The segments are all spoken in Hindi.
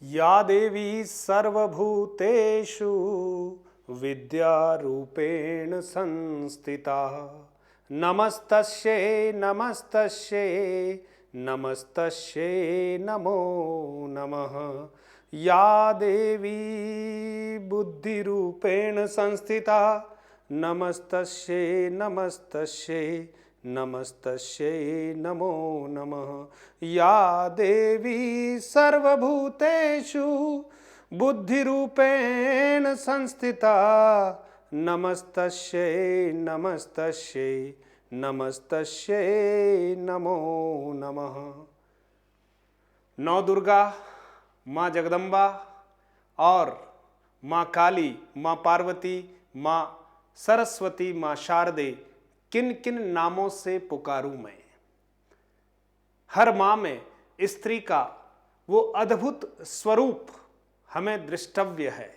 या देवी सर्वभूतेषु विद्यारूपेण संस्थिता नमस्तस्यै नमस्तस्यै नमस्तस्यै नमो नमः। या देवी बुद्धिरूपेण संस्थिता नमस्तस्यै नमस्तस्यै नमस्तस्यै नमो नमः। या देवी सर्वभूतेषु बुद्धिरूपेण संस्थिता नमस्तस्यै नमस्तस्यै नमस्तस्यै नमो नमः। नौ दुर्गा, माँ जगदम्बा और माँ काली, माँ पार्वती, माँ सरस्वती, माँ शारदे, किन किन नामों से पुकारूं मैं। हर माँ में स्त्री का वो अद्भुत स्वरूप हमें दृष्टव्य है।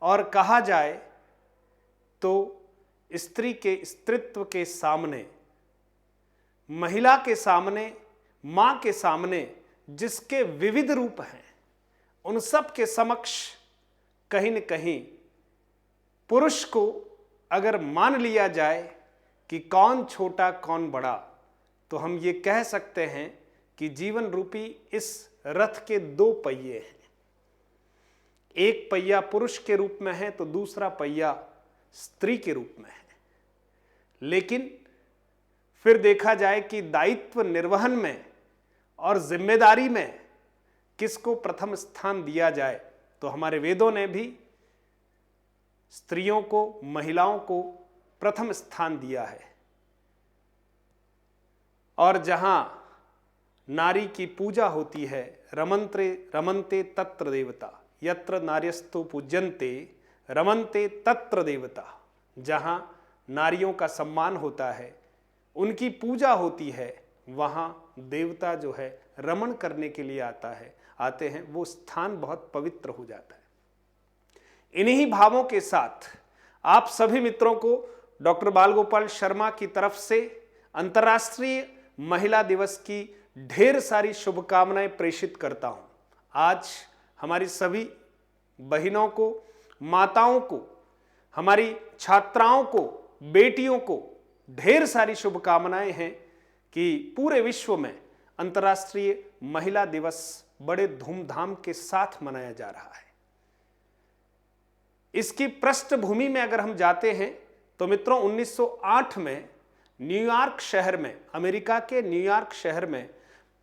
और कहा जाए तो स्त्री के स्त्रीत्व के सामने, महिला के सामने, माँ के सामने जिसके विविध रूप हैं, उन सब के समक्ष कहीं न कहीं पुरुष को अगर मान लिया जाए कि कौन छोटा कौन बड़ा, तो हम ये कह सकते हैं कि जीवन रूपी इस रथ के दो पहिए हैं। एक पहिया पुरुष के रूप में है तो दूसरा पहिया स्त्री के रूप में है। लेकिन फिर देखा जाए कि दायित्व निर्वहन में और जिम्मेदारी में किसको प्रथम स्थान दिया जाए, तो हमारे वेदों ने भी स्त्रियों को, महिलाओं को प्रथम स्थान दिया है। और जहां नारी की पूजा होती है, रमन्ते तत्र देवता, यत्र नार्यस्तु पूज्यन्ते रमन्ते तत्र देवता, जहां नारियों का सम्मान होता है, उनकी पूजा होती है, वहां देवता जो है रमण करने के लिए आते हैं, वो स्थान बहुत पवित्र हो जाता है। इन्हीं भावों के साथ आप सभी मित्रों को डॉक्टर बाल गोपाल शर्मा की तरफ से अंतर्राष्ट्रीय महिला दिवस की ढेर सारी शुभकामनाएं प्रेषित करता हूं। आज हमारी सभी बहनों को, माताओं को, हमारी छात्राओं को, बेटियों को ढेर सारी शुभकामनाएं हैं कि पूरे विश्व में अंतर्राष्ट्रीय महिला दिवस बड़े धूमधाम के साथ मनाया जा रहा है। इसकी पृष्ठभूमि में अगर हम जाते हैं तो मित्रों 1908 में न्यूयॉर्क शहर में, अमेरिका के न्यूयॉर्क शहर में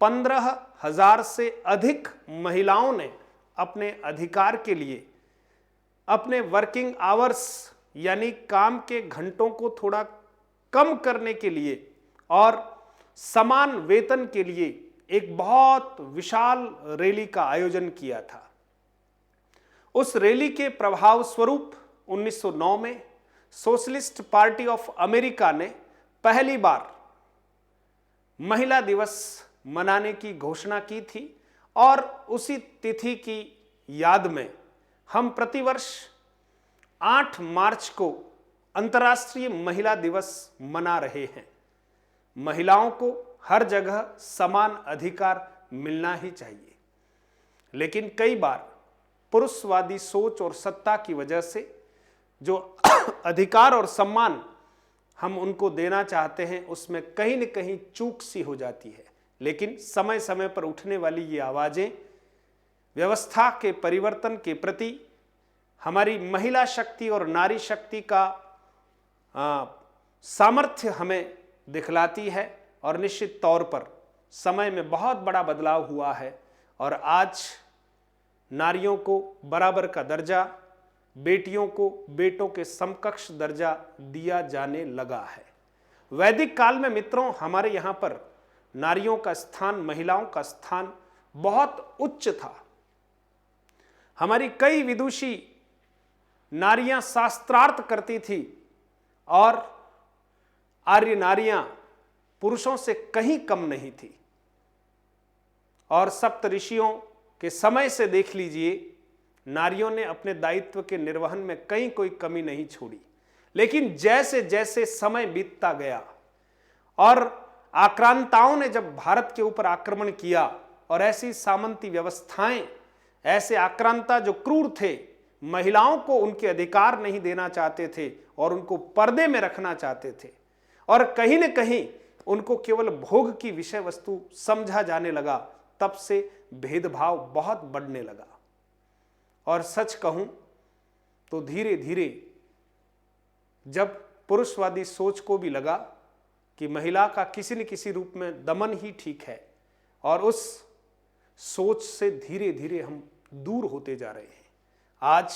15,000 से अधिक महिलाओं ने अपने अधिकार के लिए, अपने वर्किंग आवर्स यानी काम के घंटों को थोड़ा कम करने के लिए और समान वेतन के लिए एक बहुत विशाल रैली का आयोजन किया था। उस रैली के प्रभाव स्वरूप 1909 में सोशलिस्ट पार्टी ऑफ अमेरिका ने पहली बार महिला दिवस मनाने की घोषणा की थी और उसी तिथि की याद में हम प्रतिवर्ष 8 मार्च को अंतर्राष्ट्रीय महिला दिवस मना रहे हैं। महिलाओं को हर जगह समान अधिकार मिलना ही चाहिए, लेकिन कई बार पुरुषवादी सोच और सत्ता की वजह से जो अधिकार और सम्मान हम उनको देना चाहते हैं, उसमें कहीं न कहीं चूक सी हो जाती है। लेकिन समय समय पर उठने वाली ये आवाजें व्यवस्था के परिवर्तन के प्रति हमारी महिला शक्ति और नारी शक्ति का सामर्थ्य हमें दिखलाती है और निश्चित तौर पर समय में बहुत बड़ा बदलाव हुआ है और आज नारियों को बराबर का दर्जा, बेटियों को बेटों के समकक्ष दर्जा दिया जाने लगा है। वैदिक काल में मित्रों हमारे यहाँ पर नारियों का स्थान, महिलाओं का स्थान बहुत उच्च था। हमारी कई विदुषी नारियां शास्त्रार्थ करती थी और आर्य नारियां पुरुषों से कहीं कम नहीं थी। और सप्त ऋषियों के समय से देख लीजिए, नारियों ने अपने दायित्व के निर्वहन में कहीं कोई कमी नहीं छोड़ी। लेकिन जैसे जैसे समय बीतता गया और आक्रांताओं ने जब भारत के ऊपर आक्रमण किया और ऐसी सामंती व्यवस्थाएं, ऐसे आक्रांता जो क्रूर थे, महिलाओं को उनके अधिकार नहीं देना चाहते थे और उनको पर्दे में रखना चाहते थे, और कहीं न कहीं उनको केवल भोग की विषय वस्तु समझा जाने लगा, तब से भेदभाव बहुत बढ़ने लगा। और सच कहूं तो धीरे धीरे जब पुरुषवादी सोच को भी लगा कि महिला का किसी न किसी रूप में दमन ही ठीक है, और उस सोच से धीरे धीरे हम दूर होते जा रहे हैं। आज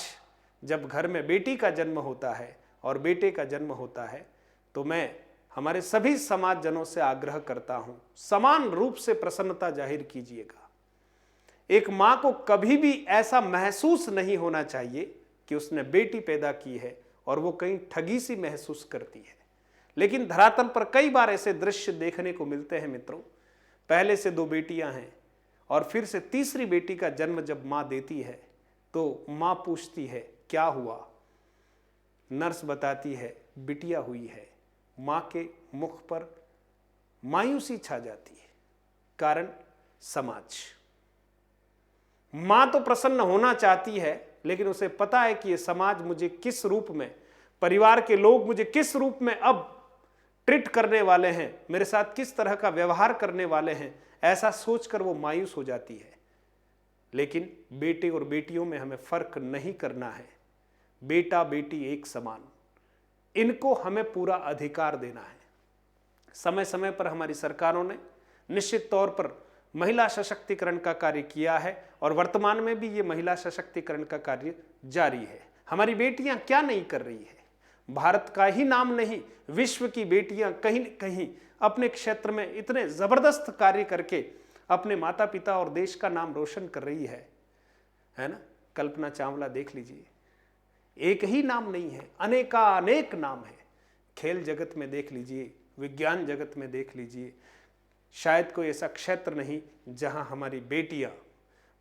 जब घर में बेटी का जन्म होता है और बेटे का जन्म होता है, तो मैं हमारे सभी समाजजनों से आग्रह करता हूं, समान रूप से प्रसन्नता जाहिर कीजिएगा। एक मां को कभी भी ऐसा महसूस नहीं होना चाहिए कि उसने बेटी पैदा की है और वो कहीं ठगी सी महसूस करती है। लेकिन धरातल पर कई बार ऐसे दृश्य देखने को मिलते हैं मित्रों। पहले से 2 बेटियां हैं और फिर से तीसरी बेटी का जन्म जब मां देती है तो मां पूछती है क्या हुआ, नर्स बताती है बिटिया हुई है। मां के मुख पर मायूसी छा जाती है। कारण समाज। मां तो प्रसन्न होना चाहती है, लेकिन उसे पता है कि यह समाज मुझे किस रूप में, परिवार के लोग मुझे किस रूप में अब ट्रीट करने वाले हैं, मेरे साथ किस तरह का व्यवहार करने वाले हैं, ऐसा सोचकर वो मायूस हो जाती है। लेकिन बेटे और बेटियों में हमें फर्क नहीं करना है। बेटा बेटी एक समान, इनको हमें पूरा अधिकार देना है। समय समय पर हमारी सरकारों ने निश्चित तौर पर महिला सशक्तिकरण का कार्य किया है और वर्तमान में भी ये महिला सशक्तिकरण का कार्य जारी है। हमारी बेटियां क्या नहीं कर रही है। भारत का ही नाम नहीं, विश्व की बेटियां कहीं न कहीं अपने क्षेत्र में इतने जबरदस्त कार्य करके अपने माता पिता और देश का नाम रोशन कर रही है ना। कल्पना चावला देख लीजिए, एक ही नाम नहीं है, अनेक नाम है। खेल जगत में देख लीजिए, विज्ञान जगत में देख लीजिए, शायद कोई ऐसा क्षेत्र नहीं जहां हमारी बेटियां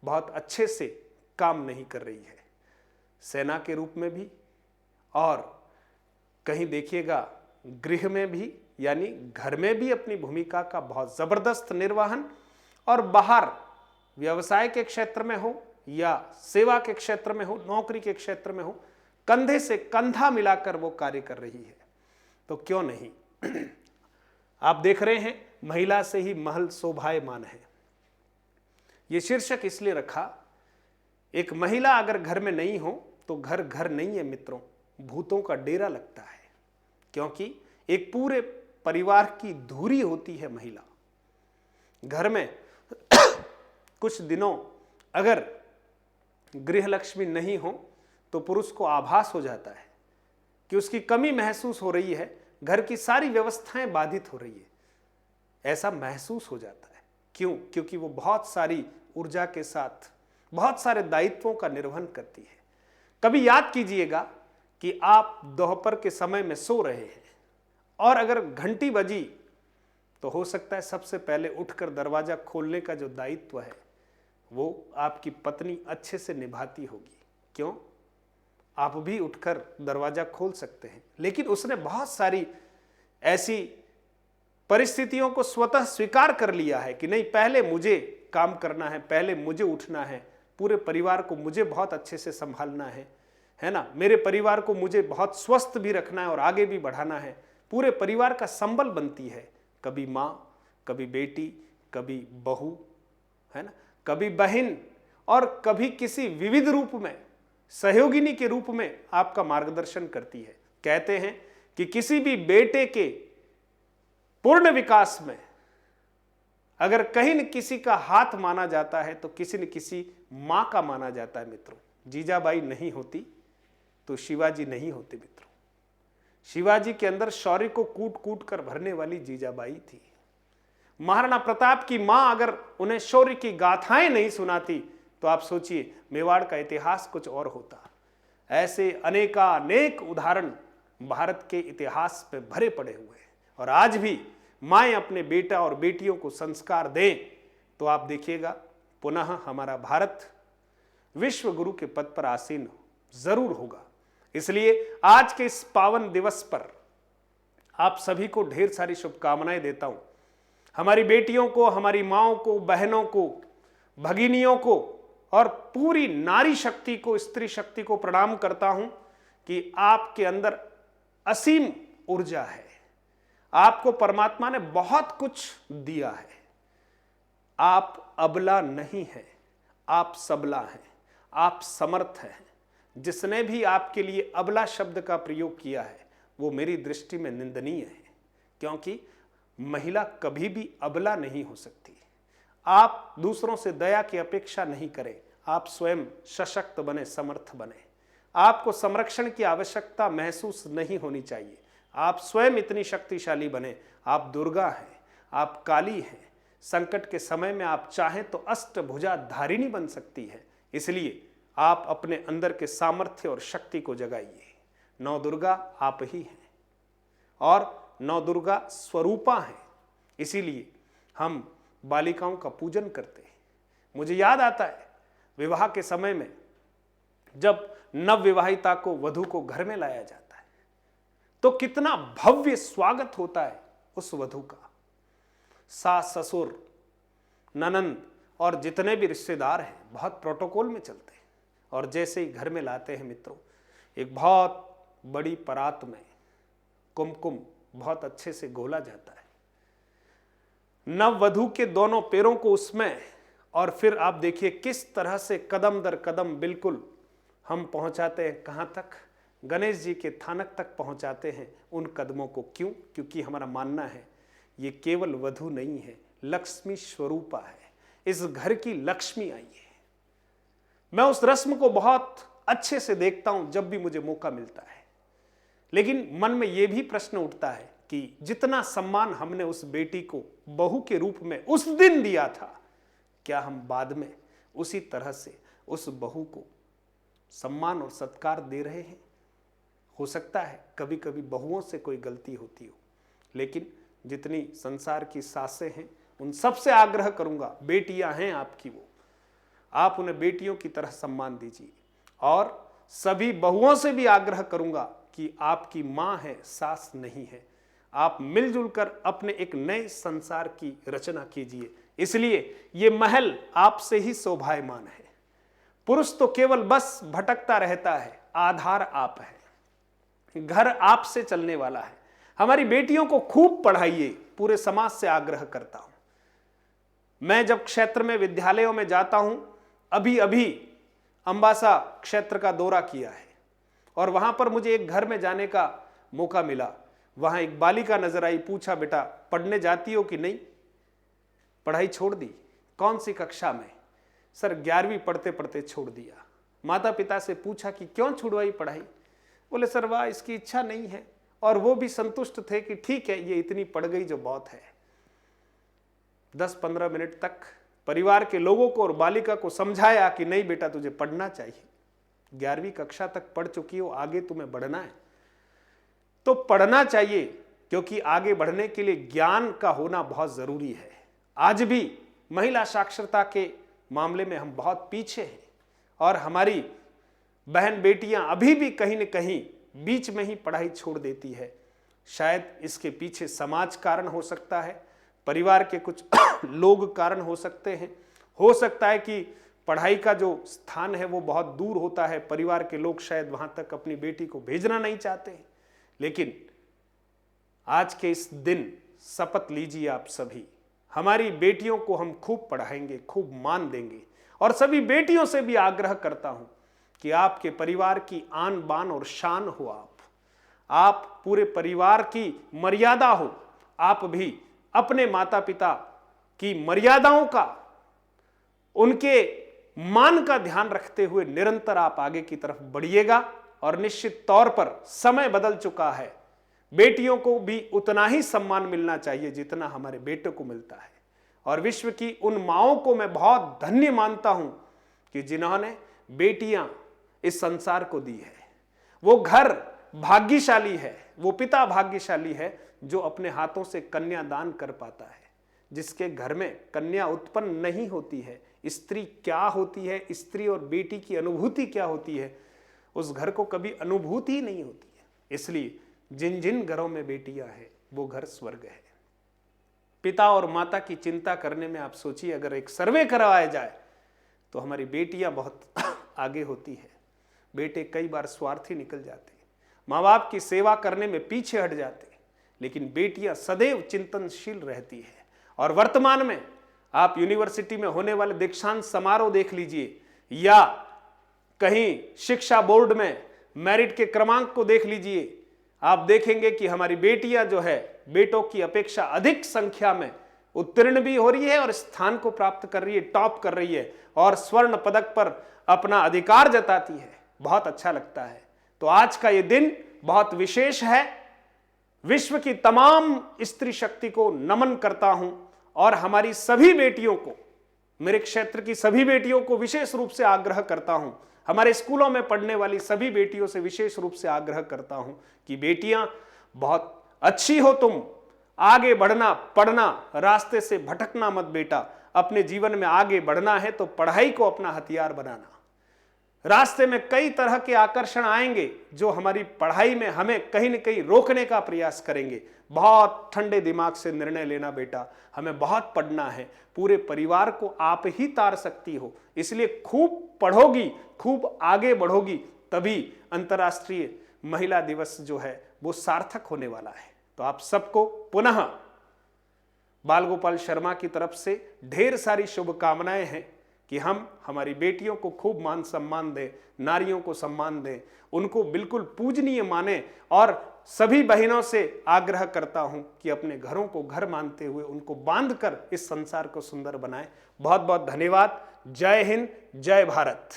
बहुत अच्छे से काम नहीं कर रही है। सेना के रूप में भी, और कहीं देखिएगा गृह में भी, यानी घर में भी अपनी भूमिका का बहुत जबरदस्त निर्वहन, और बाहर व्यवसाय के क्षेत्र में हो या सेवा के क्षेत्र में हो, नौकरी के क्षेत्र में हो, कंधे से कंधा मिलाकर वो कार्य कर रही है। तो क्यों नहीं। आप देख रहे हैं, महिला से ही महल शोभायमान है। ये शीर्षक इसलिए रखा, एक महिला अगर घर में नहीं हो तो घर घर नहीं है मित्रों, भूतों का डेरा लगता है। क्योंकि एक पूरे परिवार की धुरी होती है महिला। घर में कुछ दिनों अगर गृहलक्ष्मी नहीं हो तो पुरुष को आभास हो जाता है कि उसकी कमी महसूस हो रही है, घर की सारी व्यवस्थाएं बाधित हो रही है, ऐसा महसूस हो जाता है। क्यों? क्योंकि वो बहुत सारी ऊर्जा के साथ बहुत सारे दायित्वों का निर्वहन करती है। कभी याद कीजिएगा कि आप दोपहर के समय में सो रहे हैं और अगर घंटी बजी तो हो सकता है सबसे पहले उठकर दरवाजा खोलने का जो दायित्व है वो आपकी पत्नी अच्छे से निभाती होगी। क्यों? आप भी उठकर दरवाजा खोल सकते हैं, लेकिन उसने बहुत सारी ऐसी परिस्थितियों को स्वतः स्वीकार कर लिया है कि नहीं, पहले मुझे काम करना है, पहले मुझे उठना है, पूरे परिवार को मुझे बहुत अच्छे से संभालना है ना, मेरे परिवार को मुझे बहुत स्वस्थ भी रखना है और आगे भी बढ़ाना है। पूरे परिवार का संबल बनती है, कभी माँ, कभी बेटी, कभी बहू, है ना, कभी बहन, और कभी किसी विविध रूप में सहयोगिनी के रूप में आपका मार्गदर्शन करती है। कहते हैं कि किसी भी बेटे के पूर्ण विकास में अगर कहीं न किसी का हाथ माना जाता है तो किसी न किसी मां का माना जाता है मित्रों। जीजाबाई नहीं होती तो शिवाजी नहीं होते मित्रों। शिवाजी के अंदर शौर्य को कूट कूट कर भरने वाली जीजाबाई थी। महाराणा प्रताप की मां अगर उन्हें शौर्य की गाथाएं नहीं सुनाती तो आप सोचिए मेवाड़ का इतिहास कुछ और होता। ऐसे अनेक उदाहरण भारत के इतिहास में भरे पड़े हुए हैं। और आज भी माएँ अपने बेटा और बेटियों को संस्कार दें तो आप देखिएगा पुनः हमारा भारत विश्व गुरु के पद पर आसीन जरूर होगा। इसलिए आज के इस पावन दिवस पर आप सभी को ढेर सारी शुभकामनाएं देता हूं। हमारी बेटियों को, हमारी माओं को, बहनों को भगिनियों को और पूरी नारी शक्ति को, स्त्री शक्ति को प्रणाम करता हूं कि आपके अंदर असीम ऊर्जा है। आपको परमात्मा ने बहुत कुछ दिया है। आप अबला नहीं हैं, आप सबला हैं, आप समर्थ हैं। जिसने भी आपके लिए अबला शब्द का प्रयोग किया है वो मेरी दृष्टि में निंदनीय है, क्योंकि महिला कभी भी अबला नहीं हो सकती। आप दूसरों से दया की अपेक्षा नहीं करें, आप स्वयं सशक्त बने, समर्थ बने। आपको संरक्षण की आवश्यकता महसूस नहीं होनी चाहिए। आप स्वयं इतनी शक्तिशाली बने। आप दुर्गा हैं, आप काली हैं। संकट के समय में आप चाहें तो अष्टभुजा धारिणी बन सकती है। इसलिए आप अपने अंदर के सामर्थ्य और शक्ति को जगाइए। नौ दुर्गा आप ही हैं और नौ दुर्गा स्वरूपा हैं। इसीलिए हम बालिकाओं का पूजन करते हैं। मुझे याद आता है विवाह के समय में जब नवविवाहिता को, वधू को घर में लाया जाता है तो कितना भव्य स्वागत होता है उस वधू का। सास, ससुर, ननंद और जितने भी रिश्तेदार हैं बहुत प्रोटोकॉल में चलते हैं। और जैसे ही घर में लाते हैं मित्रों, एक बहुत बड़ी परात में कुमकुम बहुत अच्छे से घोला जाता है। नववधू के दोनों पैरों को उसमें, और फिर आप देखिए किस तरह से कदम दर कदम बिल्कुल हम पहुंचाते हैं। कहां तक? गणेश जी के थानक तक पहुंचाते हैं उन कदमों को। क्यों? क्योंकि हमारा मानना है ये केवल वधू नहीं है, लक्ष्मी स्वरूपा है। इस घर की लक्ष्मी आई है। मैं उस रस्म को बहुत अच्छे से देखता हूं जब भी मुझे मौका मिलता है। लेकिन मन में यह भी प्रश्न उठता है कि जितना सम्मान हमने उस बेटी को बहू के रूप में उस दिन दिया था, क्या हम बाद में उसी तरह से उस बहू को सम्मान और सत्कार दे रहे हैं? हो सकता है कभी कभी बहुओं से कोई गलती होती हो, लेकिन जितनी संसार की सासें हैं उन सबसे आग्रह करूंगा, बेटियां हैं आपकी, वो आप उन्हें बेटियों की तरह सम्मान दीजिए। और सभी बहुओं से भी आग्रह करूंगा कि आपकी मां है, सास नहीं है। आप मिलजुल कर अपने एक नए संसार की रचना कीजिए। इसलिए ये महल आपसे ही शोभायमान है। पुरुष तो केवल बस भटकता रहता है, आधार आप है, घर आपसे चलने वाला है। हमारी बेटियों को खूब पढ़ाइए, पूरे समाज से आग्रह करता हूं। मैं जब क्षेत्र में विद्यालयों में जाता हूं, अभी अभी अंबासा क्षेत्र का दौरा किया है और वहां पर मुझे एक घर में जाने का मौका मिला। वहां एक बालिका नजर आई, पूछा बेटा पढ़ने जाती हो कि नहीं? पढ़ाई छोड़ दी। कौन सी कक्षा में? सर 11वीं पढ़ते पढ़ते छोड़ दिया। माता पिता से पूछा कि क्यों छुड़वाई पढ़ाई? बोले सर वाह इसकी इच्छा नहीं है। और वो भी संतुष्ट थे कि ठीक है ये इतनी पढ़ गई जो बहुत है। 10-15 मिनट तक परिवार के लोगों को और बालिका को समझाया कि नहीं बेटा तुझे पढ़ना चाहिए, 11वीं कक्षा तक पढ़ चुकी हो, आगे तुम्हें बढ़ना है तो पढ़ना चाहिए, क्योंकि आगे बढ़ने के लिए ज्ञान का होना बहुत जरूरी है। आज भी महिला साक्षरता के मामले में हम बहुत पीछे हैं और हमारी बहन बेटियां अभी भी कहीं न कहीं बीच में ही पढ़ाई छोड़ देती है। शायद इसके पीछे समाज कारण हो सकता है, परिवार के कुछ लोग कारण हो सकते हैं। हो सकता है कि पढ़ाई का जो स्थान है वो बहुत दूर होता है, परिवार के लोग शायद वहां तक अपनी बेटी को भेजना नहीं चाहते हैं। लेकिन आज के इस दिन शपथ लीजिए आप सभी, हमारी बेटियों को हम खूब पढ़ाएंगे, खूब मान देंगे। और सभी बेटियों से भी आग्रह करता हूं कि आपके परिवार की आन बान और शान हो। आप पूरे परिवार की मर्यादा हो। आप भी अपने माता पिता की मर्यादाओं का, उनके मान का ध्यान रखते हुए निरंतर आप आगे की तरफ बढ़िएगा। और निश्चित तौर पर समय बदल चुका है, बेटियों को भी उतना ही सम्मान मिलना चाहिए जितना हमारे बेटों को मिलता है। और विश्व की उन माओं को मैं बहुत धन्य मानता हूं कि जिन्होंने बेटियां इस संसार को दी है। वो घर भाग्यशाली है, वो पिता भाग्यशाली है जो अपने हाथों से कन्या दान कर पाता है। जिसके घर में कन्या उत्पन्न नहीं होती है, स्त्री क्या होती है, स्त्री और बेटी की अनुभूति क्या होती है, उस घर को कभी अनुभूति ही नहीं होती है। इसलिए जिन जिन घरों में बेटियां हैं वो घर स्वर्ग है। पिता और माता की चिंता करने में आप सोचिए, अगर एक सर्वे करवाया जाए तो हमारी बेटियां बहुत आगे होती है। बेटे कई बार स्वार्थी निकल जाते, माँ बाप की सेवा करने में पीछे हट जाते, लेकिन बेटियां सदैव चिंतनशील रहती है। और वर्तमान में आप यूनिवर्सिटी में होने वाले दीक्षांत समारोह देख लीजिए, या कहीं शिक्षा बोर्ड में मेरिट के क्रमांक को देख लीजिए, आप देखेंगे कि हमारी बेटियां जो है बेटों की अपेक्षा अधिक संख्या में उत्तीर्ण भी हो रही है और स्थान को प्राप्त कर रही है, टॉप कर रही है और स्वर्ण पदक पर अपना अधिकार जताती है। बहुत अच्छा लगता है। तो आज का ये दिन बहुत विशेष है। विश्व की तमाम स्त्री शक्ति को नमन करता हूं और हमारी सभी बेटियों को, मेरे क्षेत्र की सभी बेटियों को विशेष रूप से आग्रह करता हूं, हमारे स्कूलों में पढ़ने वाली सभी बेटियों से विशेष रूप से आग्रह करता हूं कि बेटियां बहुत अच्छी हो, तुम आगे बढ़ना, पढ़ना, रास्ते से भटकना मत बेटा। अपने जीवन में आगे बढ़ना है तो पढ़ाई को अपना हथियार बनाना। रास्ते में कई तरह के आकर्षण आएंगे जो हमारी पढ़ाई में हमें कहीं न कहीं रोकने का प्रयास करेंगे। बहुत ठंडे दिमाग से निर्णय लेना बेटा, हमें बहुत पढ़ना है, पूरे परिवार को आप ही तार सकती हो, इसलिए खूब पढ़ोगी, खूब आगे बढ़ोगी, तभी अंतर्राष्ट्रीय महिला दिवस जो है वो सार्थक होने वाला है। तो आप सबको पुनः बाल गोपाल शर्मा की तरफ से ढेर सारी शुभकामनाएं हैं कि हम हमारी बेटियों को खूब मान सम्मान दें, नारियों को सम्मान दें, उनको बिल्कुल पूजनीय माने। और सभी बहनों से आग्रह करता हूं कि अपने घरों को घर मानते हुए उनको बांधकर इस संसार को सुंदर बनाएं। बहुत बहुत धन्यवाद। जय हिंद, जय भारत।